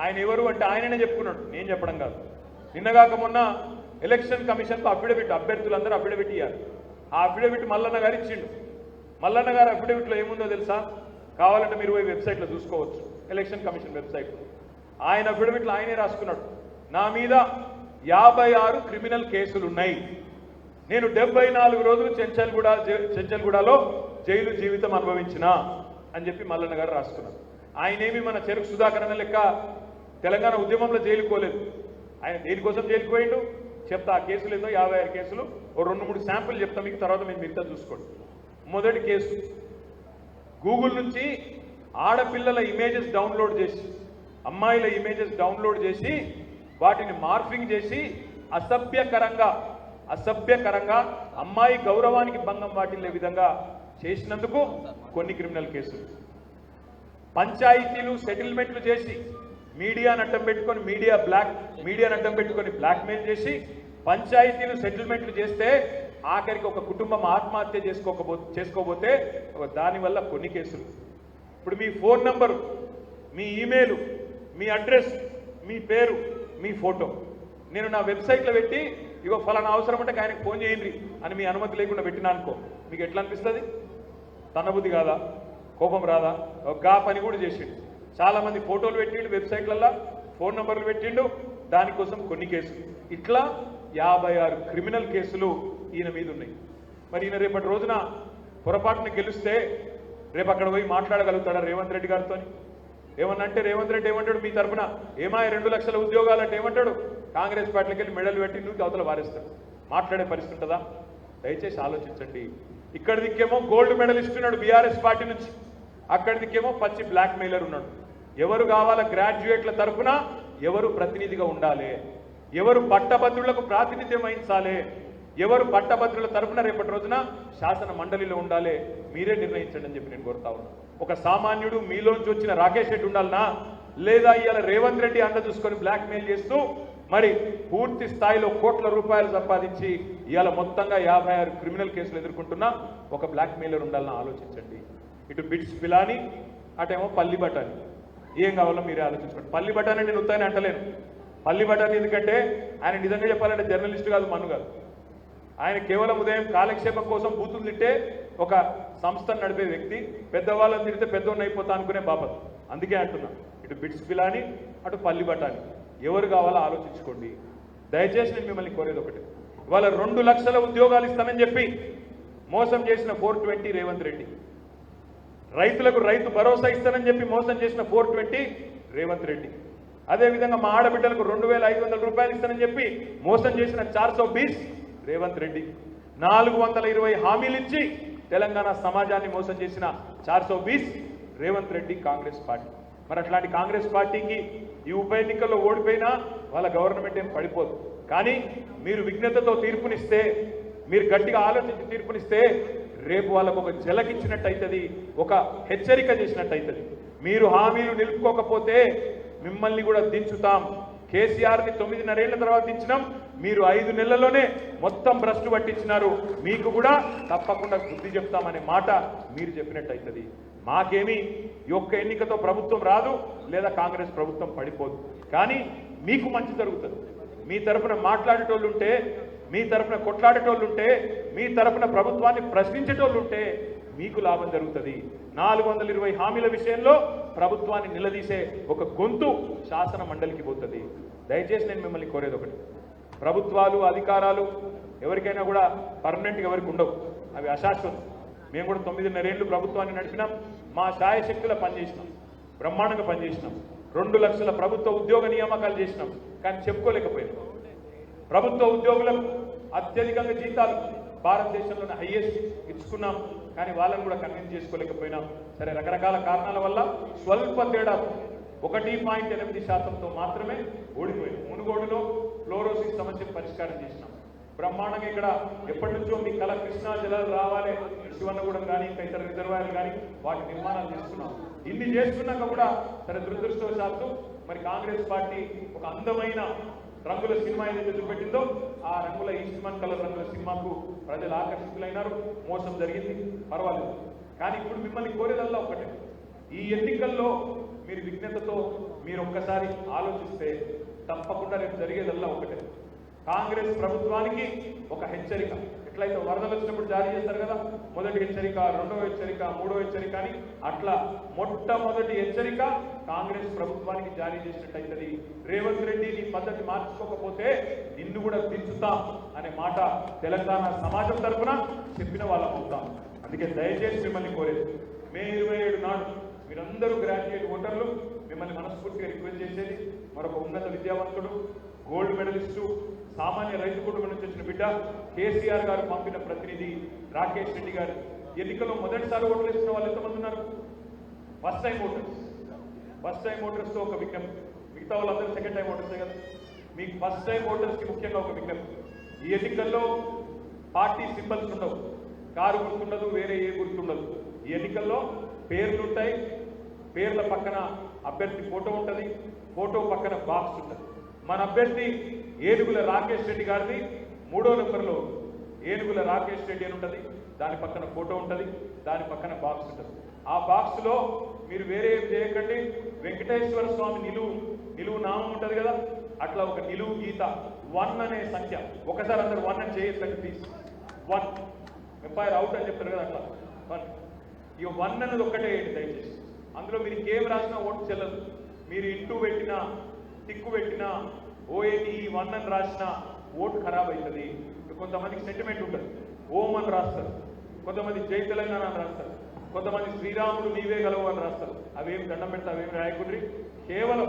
ఆయన ఎవరు అంటే ఆయననే చెప్పుకున్నాడు, నేను చెప్పడం కాదు. నిన్నగాక మొన్న ఎలక్షన్ కమిషన్కు అఫిడవిట్, అభ్యర్థులందరూ అఫిడవిట్ ఇవ్వాలి. ఆ అఫిడవిట్ మల్లన్న గారు ఇచ్చిండు. మల్లన్న గారు అఫిడవిట్లో ఏముందో తెలుసా? కావాలంటే మీరు పోయి వెబ్సైట్లో చూసుకోవచ్చు, ఎలక్షన్ కమిషన్ వెబ్సైట్లో. ఆయన అఫిడవిట్లో ఆయనే రాసుకున్నాడు, నా మీద 56 క్రిమినల్ కేసులు ఉన్నాయి, నేను 74 రోజులు చెంచల్గూడలో జైలు జీవితం అనుభవించిన అని చెప్పి మల్లన్న గారు రాసుకున్నారు. ఆయనేమి మన చెరుకు సుధాకర్ అన్న లెక్క తెలంగాణ ఉద్యమంలో జైలుకోలేదు. ఆయన దేనికోసం జైలుకోయిండు చెప్తా. ఆ కేసులు ఏదో 56 కేసులు, ఓ 2-3 శాంపుల్ చెప్తా మీకు, తర్వాత మీరు మిగతా చూసుకోండి. మొదటి కేసు, గూగుల్ నుంచి ఆడపిల్లల ఇమేజెస్ డౌన్లోడ్ చేసి, అమ్మాయిల ఇమేజెస్ డౌన్లోడ్ చేసి వాటిని మార్ఫింగ్ చేసి అసభ్యకరంగా అమ్మాయి గౌరవానికి భంగం వాటిల్లే విధంగా చేసినందుకు కొన్ని క్రిమినల్ కేసులు. పంచాయతీలు సెటిల్మెంట్లు చేసి మీడియాను అడ్డం పెట్టుకొని బ్లాక్మెయిల్ చేసి పంచాయతీలు సెటిల్మెంట్లు చేస్తే ఆఖరికి ఒక కుటుంబం ఆత్మహత్య చేసుకోబోతే దానివల్ల కొన్ని కేసులు. ఇప్పుడు మీ ఫోన్ నంబరు, మీ ఈమెయిల్, మీ అడ్రస్, మీ పేరు, మీ ఫోటో నేను నా వెబ్సైట్లో పెట్టి ఇగో ఫలానా అవసరం అంటే ఆయనకు ఫోన్ చేయండి అని మీ అనుమతి లేకుండా పెట్టినా అనుకో, మీకు ఎట్లా అనిపిస్తుంది? తన్నబుద్ధి కాదా? కోపం రాదా? గా పని కూడా చేసిండు. చాలా మంది ఫోటోలు పెట్టిండు వెబ్సైట్లలో, ఫోన్ నంబర్లు పెట్టిండు, దానికోసం కొన్ని కేసులు. ఇట్లా 56 క్రిమినల్ కేసులు ఈయన మీద ఉన్నాయి. మరి ఈయన రేపటి రోజున పొరపాటున గెలిస్తే రేపు అక్కడ పోయి మాట్లాడగలుగుతాడా రేవంత్ రెడ్డి గారితో? ఏమన్నంటే రేవంత్ రెడ్డి ఏమంటాడు, మీ తరఫున ఏమాయ 2 లక్షల ఉద్యోగాలు అంటే ఏమంటాడు, కాంగ్రెస్ పార్టీకి వెళ్ళి మెడల్ పెట్టి నువ్వు అవతల వారేస్తాడు. మాట్లాడే పరిస్థితి ఉంటుందా? దయచేసి ఆలోచించండి. ఇక్కడ దిక్కేమో గోల్డ్ మెడల్ ఇస్తున్నాడు బీఆర్ఎస్ పార్టీ నుంచి, అక్కడి దిక్కేమో పచ్చి బ్లాక్ మెయిలర్ ఉన్నాడు. ఎవరు కావాలా గ్రాడ్యుయేట్ల తరఫున ఎవరు ప్రతినిధిగా ఉండాలి, ఎవరు పట్టభద్రులకు ప్రాతినిధ్యం వహించాలి, ఎవరు పట్టభద్రుల తరఫున రేపటి రోజున శాసన మండలిలో ఉండాలి, మీరే నిర్ణయించండి అని చెప్పి నేను కోరుతా ఉన్నా. ఒక సామాన్యుడు మీలోంచి వచ్చిన రాకేష్ రెడ్డి ఉండాలనా, లేదా ఇవాళ రేవంత్ రెడ్డి అండ చూసుకొని బ్లాక్ మెయిల్ చేస్తూ మరి పూర్తి స్థాయిలో కోట్ల రూపాయలు సంపాదించి ఇవాళ మొత్తంగా 56 క్రిమినల్ కేసులు ఎదుర్కొంటున్నా ఒక బ్లాక్ మెయిలర్ ఉండాలని ఆలోచించండి. ఇటు బిట్స్ పిలాని, అటేమో పల్లి బటాని. ఏం కావాలో మీరే ఆలోచించుకోండి. పల్లి బటాని నేను ఉత్తానే అంటలేను. పల్లి బటాని ఎందుకంటే ఆయన నిజంగా చెప్పాలంటే జర్నలిస్ట్ కాదు, మన్ను కాదు. ఆయన కేవలం ఉదయం కాలక్షేపం కోసం బూతులు తిట్టే ఒక సంస్థను నడిపే వ్యక్తి. పెద్దవాళ్ళని తిడితే పెద్దోడిని అయిపోతా అనుకునే బాపత్. అందుకే అంటున్నా, ఇటు బిట్స్ పిలాని, అటు పల్లి బటాని, ఎవరు కావాలో ఆలోచించుకోండి. దయచేసి నేను మిమ్మల్ని కోరేది ఒకటి, ఇవాళ 2 లక్షల ఉద్యోగాలు ఇస్తానని చెప్పి మోసం చేసిన 420 రేవంత్ రెడ్డి, రైతులకు రైతు భరోసా ఇస్తానని చెప్పి మోసం చేసిన 420 రేవంత్ రెడ్డి, అదేవిధంగా మా ఆడబిడ్డలకు 2500 రూపాయలు ఇస్తానని చెప్పి మోసం చేసిన 420 రేవంత్ రెడ్డి, 420 హామీలు ఇచ్చి తెలంగాణ సమాజాన్ని మోసం చేసిన 420 రేవంత్ రెడ్డి కాంగ్రెస్ పార్టీ. మరి అట్లాంటి కాంగ్రెస్ పార్టీకి ఈ ఉప ఎన్నికల్లో ఓడిపోయినా వాళ్ళ గవర్నమెంట్ ఏం పడిపోదు. కానీ మీరు విజ్ఞతతో తీర్పునిస్తే, మీరు గట్టిగా ఆలోచించి తీర్పునిస్తే రేపు వాళ్ళకు ఒక జలకిచ్చినట్టు అవుతుంది, ఒక హెచ్చరిక చేసినట్టు అవుతుంది. మీరు హామీలు నిలుపుకోకపోతే మిమ్మల్ని కూడా దించుతాం. కేసీఆర్ని 9.5 ఏళ్ల తర్వాత దించినాం, మీరు 5 నెలల్లోనే మొత్తం భ్రష్టు పట్టించినారు, మీకు కూడా తప్పకుండా బుద్ధి చెప్తామనే మాట మీరు చెప్పినట్టు అవుతుంది. మాకేమీ ఈ ఒక్క ఎన్నికతో ప్రభుత్వం రాదు, లేదా కాంగ్రెస్ ప్రభుత్వం పడిపోదు. కానీ మీకు మంచి జరుగుతుంది. మీ తరఫున మాట్లాడేటోళ్ళు ఉంటే, మీ తరఫున కొట్లాడేటోళ్ళు ఉంటే, మీ తరఫున ప్రభుత్వాన్ని ప్రశ్నించేటోళ్ళు ఉంటే మీకు లాభం జరుగుతుంది. 420 హామీల విషయంలో ప్రభుత్వాన్ని నిలదీసే ఒక గొంతు శాసన మండలికి పోతుంది. దయచేసి నేను మిమ్మల్ని కోరేది ఒకటి, ప్రభుత్వాలు అధికారాలు ఎవరికైనా కూడా పర్మనెంట్గా ఎవరికి ఉండవు, అవి అశాశ్వతం. మేము కూడా 9.5 ఏళ్ళు ప్రభుత్వాన్ని నడిపినాం, మా శాయశక్తుల పనిచేసినాం, బ్రహ్మాండంగా పనిచేసినాం. 2 లక్షల ప్రభుత్వ ఉద్యోగ నియామకాలు చేసినాం, కానీ చెప్పుకోలేకపోయినాం. ప్రభుత్వ ఉద్యోగులకు అత్యధికంగా జీతాలు భారతదేశంలోనే హైయెస్ట్ ఇచ్చుకున్నాం, కానీ వాళ్ళని కూడా కన్విన్స్ చేసుకోలేకపోయినాం. సరే, రకరకాల కారణాల వల్ల స్వల్ప తేడా 1.8% మాత్రమే ఓడిపోయింది. మునుగోడులో ఫ్లోరోసిస్ సమస్యను పరిష్కారం చేసినాం. బ్రహ్మాండంగా ఇక్కడ ఎప్పటి నుంచో మీ కళ కృష్ణా జలాలు రావాలి, శివన్నగూడెం కానీ ఇంకా ఇతర రిజర్వాయర్లు కానీ వాటి నిర్మాణాలు చేసుకున్నాం. ఇన్ని చేసుకున్నాక కూడా సరే దురదృష్టవశాత్తు మరి కాంగ్రెస్ పార్టీ ఒక అందమైన రంగుల సినిమా ఏదైతే చూపెట్టిందో ఆ రంగుల ఈస్ట్మన్ కలర్ రంగుల సినిమాకు ప్రజలు ఆకర్షితులైనారు. మోసం జరిగింది, పర్వాలేదు. కానీ ఇప్పుడు మిమ్మల్ని కోరేదల్లా ఒకటే, ఈ ఎన్నికల్లో మీరు విజ్ఞతతో మీరు ఒక్కసారి ఆలోచిస్తే తప్పకుండా రేపు జరిగేదల్లా ఒకటే, కాంగ్రెస్ ప్రభుత్వానికి ఒక హెచ్చరిక. ఎట్లయితే వరదలు వచ్చినప్పుడు జారీ చేస్తారు కదా, మొదటి హెచ్చరిక, రెండవ హెచ్చరిక, మూడవ హెచ్చరిక అని, అట్లా మొట్టమొదటి హెచ్చరిక కాంగ్రెస్ ప్రభుత్వానికి జారీ చేసినట్టయితుంది. రేవంత్ రెడ్డి నీ పద్ధతి మార్చుకోకపోతే నిన్ను కూడా దించుతాం అనే మాట తెలంగాణ సమాజం తరఫున చెప్పిన వాళ్ళం అవుతాం. అందుకే దయచేసి మిమ్మల్ని కోరేది, మే 27 నాడు మీరందరూ గ్రాడ్యుయేట్ ఓటర్లు, మిమ్మల్ని మనస్ఫూర్తిగా రిక్వెస్ట్ చేసేది, మరొక ఉన్నత విద్యావంతుడు, గోల్డ్ మెడలిస్టు, సామాన్య రైతు కుటుంబం నుంచి వచ్చిన బిడ్డ కేసీఆర్ గారు పంపిన ప్రతినిధి రాకేష్ రెడ్డి గారు ఎన్నికల్లో మొదటిసారి ఓట్లు వేసిన వాళ్ళు ఎంతమంది ఉన్నారు? First time voters. First time ఓటర్స్తో ఒక విజ్ఞప్తి, మిగతా వాళ్ళందరూ సెకండ్ టైం ఓటర్సే కదా, మీకు ఫస్ట్ టైం ఓటర్స్కి ముఖ్యంగా ఒక విజ్ఞప్తి, ఈ ఎన్నికల్లో పార్టీ సింబల్స్ ఉండవు, కారు గుర్తుండదు, వేరే ఏ గుర్తుండదు. ఈ ఎన్నికల్లో పేర్లుంటాయి, పేర్ల పక్కన అభ్యర్థి ఫోటో ఉంటుంది, ఫోటో పక్కన బాక్స్ ఉంటుంది. మన అభ్యర్థి ఏనుగుల రాకేష్ రెడ్డి గారిది 3వ నెంబర్లో ఏనుగుల రాకేష్ రెడ్డి అని ఉంటుంది, దాని పక్కన ఫోటో ఉంటుంది, దాని పక్కన బాక్స్ ఉంటుంది. ఆ బాక్స్లో మీరు వేరే ఏం చేయకండి, వెంకటేశ్వర స్వామి నిలువు నామం ఉంటుంది కదా, అట్లా ఒక నిలువు గీత 1 అనే సంఖ్య, ఒకసారి అందరు 1 అని చేయొచ్చు ప్లీజ్. 1 ఎంపైర్ అవుట్ అని చెప్తారు కదా, అట్లా 1. ఇక 1 అనేది ఒక్కటే ఏంటి దయచేసి, అందులో మీరు ఇంకేం రాసినా ఓటు చెల్లదు. మీరు ఇంటూ పెట్టినా టిక్కు పెట్టినా ONE 1 అని రాసినా ఓటు ఖరాబ్ అవుతుంది. కొంతమందికి సెంటిమెంట్ ఉంటుంది, ఓం అని రాస్తారు, కొంతమంది జై తెలంగాణ అని రాస్తారు, కొంతమంది శ్రీరాముడు నీవే గలవు అని రాస్తారు. అవేమి దండం పెడతా అవేమి రాయకుండ్రి. కేవలం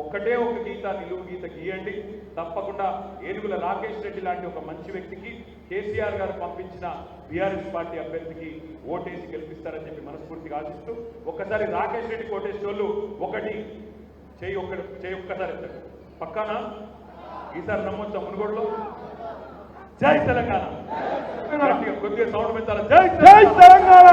ఒక్కటే ఒక గీత, నిలువు గీత గీయండి. తప్పకుండా ఏనుగుల రాకేష్ రెడ్డి లాంటి ఒక మంచి వ్యక్తికి కేసీఆర్ గారు పంపించిన బీఆర్ఎస్ పార్టీ అభ్యర్థికి ఓటేసి గెలిపిస్తారని చెప్పి మనస్ఫూర్తిగా ఆశిస్తూ, ఒక్కసారి రాకేష్ రెడ్డి కోటేసిన వాళ్ళు ఒకటి చేయి ఒక్కసారి ఎత్తండి. పక్కానా? ఈసారి నమ్మొచ్చా మునుగోడులో? జై తెలంగాణ. కొద్దిగా సౌండ్ పెంచాలి. జై తెలంగాణ.